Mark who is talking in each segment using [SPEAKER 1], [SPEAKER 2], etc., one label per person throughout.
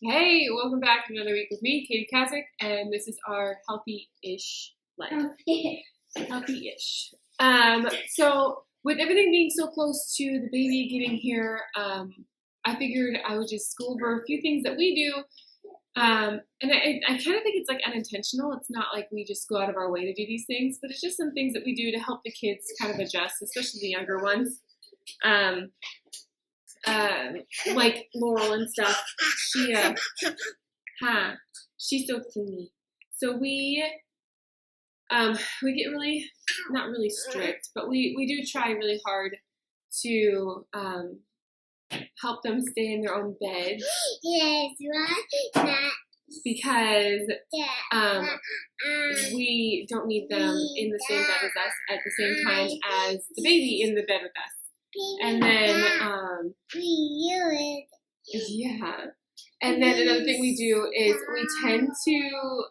[SPEAKER 1] Hey, welcome back to another week with me, Katie Kazik, and this is our healthy-ish life. Healthy-ish. So with everything being so close to the baby getting here, I figured I would just go over a few things that we do. And I kind of think it's like unintentional. It's not like we just go out of our way to do these things, but it's just some things that we do to help the kids kind of adjust, especially the younger ones. Like Laurel and stuff. She's so clingy. So we get really, not really strict, but we do try really hard to help them stay in their own beds.
[SPEAKER 2] Yes, right.
[SPEAKER 1] Because we don't need them in the same bed as us at the same time as the baby in the bed with us. And then, and then another thing we do is we tend to,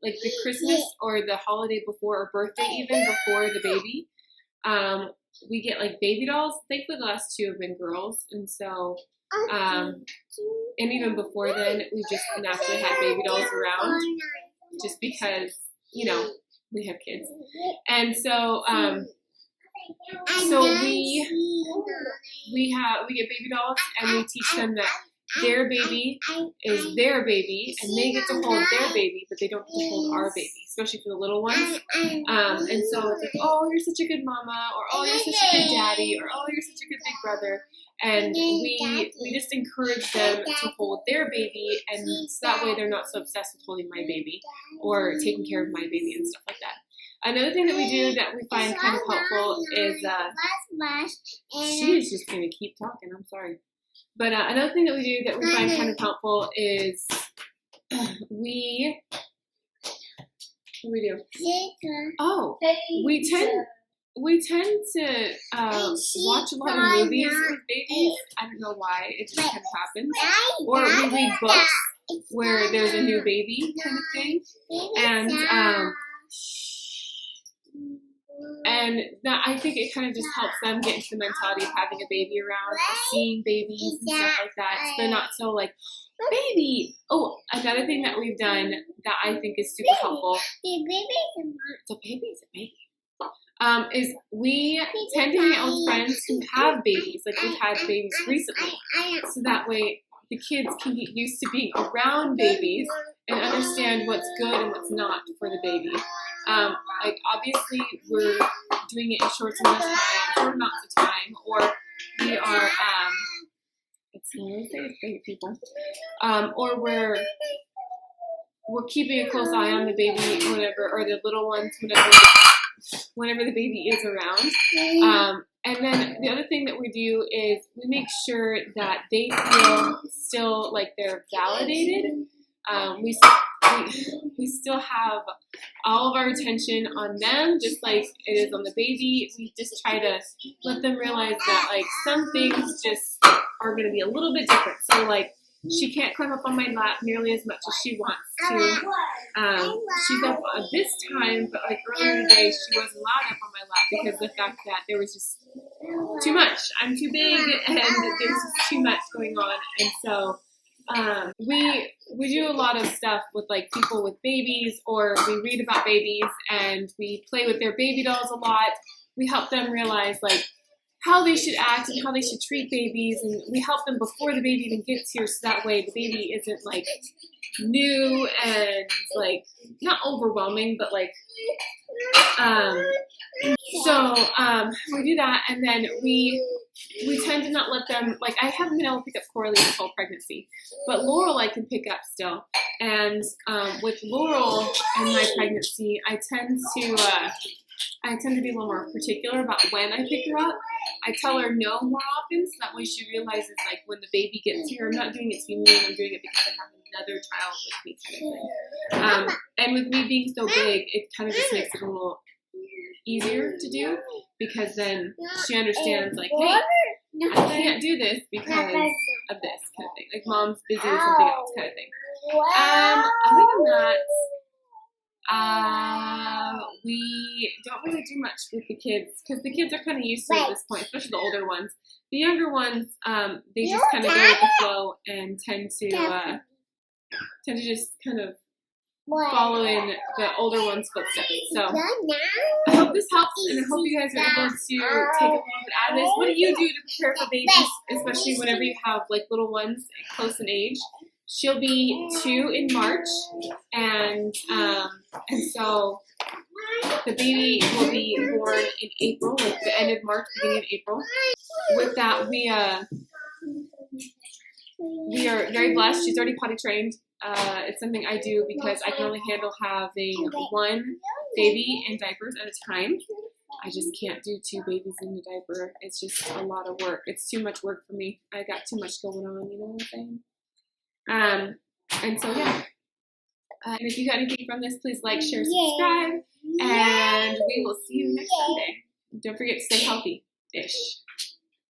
[SPEAKER 1] like the Christmas or the holiday before or birthday even before the baby, we get like baby dolls. Thankfully the last two have been girls, and so, and even before then we just naturally had baby dolls around just because, you know, we have kids. And so, we get baby dolls, and we teach them that their baby is their baby, and they get to hold their baby, but they don't get to hold our baby, especially for the little ones. And so it's like, oh, you're such a good mama, or oh, you're such a good daddy, or oh, you're such a good big brother. And we just encourage them to hold their baby, and so that way they're not so obsessed with holding my baby or taking care of my baby and stuff like that. Another thing that we do that we find kind of helpful is, she is just going to keep talking, I'm sorry. But another thing that we do that we find kind of helpful is what do we do? Oh, we tend to watch a lot of movies with babies. I don't know why, it just kind of happens. Or we read books where there's a new baby kind of thing. And that, I think it kind of just helps them get into the mentality of having a baby around, seeing babies and stuff like that. So they're not so like, baby. Oh, another thing that we've done that I think is super helpful. So baby's a baby. Is we tend to hang out with friends who have babies. Like we've had babies recently. So that way the kids can get used to being around babies and understand what's good and what's not for the baby. Like obviously we're doing it in short amounts of time, or we are, people, or we're keeping a close eye on the baby or whatever, or the little ones, whenever the baby is around. And then the other thing that we do is we make sure that they feel still like they're validated. We still have all of our attention on them, just like it is on the baby. We just try to let them realize that like some things just are going to be a little bit different. So like she can't climb up on my lap nearly as much as she wants to. She's up this time, but like earlier today she wasn't allowed up on my lap because of the fact that there was just too much. I'm too big, and there's just too much going on, and so. We do a lot of stuff with like people with babies, or we read about babies and we play with their baby dolls a lot. We help them realize like how they should act and how they should treat babies, and we help them before the baby even gets here, so that way the baby isn't like new and like not overwhelming, but like we do that, and then we tend to not let them, like I haven't been able to pick up Coralie this whole pregnancy, but Laurel I can pick up still. And with Laurel and my pregnancy, I tend to be a little more particular about when I pick her up. I tell her no more often, so that way she realizes like when the baby gets here, I'm not doing it to be mean, I'm doing it because I have another child with me kind of thing. And with me being so big, it kind of just makes it a little easier to do, because then she understands like, hey, I can't do this because of this kind of thing. Like mom's busy with something else kind of thing. Other than that, We don't really do much with the kids because the kids are kind of used to it at this point, especially the older ones. The younger ones, they just kind of go with the flow and tend to just kind of follow in the older ones' footsteps. So I hope this helps, and I hope you guys are able to take a little bit out of this. What do you do to prepare for babies, especially whenever you have like little ones close in age? She'll be 2 in March, and so the baby will be born in April, like the end of March, beginning of April. With that, we are very blessed. She's already potty trained. It's something I do because I can only handle having 1 baby in diapers at a time. I just can't do 2 babies in a diaper. It's just a lot of work. It's too much work for me. I got too much going on, you know what I'm saying? And so, yeah. And if you got anything from this, please like, share, subscribe. And we will see you next Sunday. Don't forget to stay healthy-ish.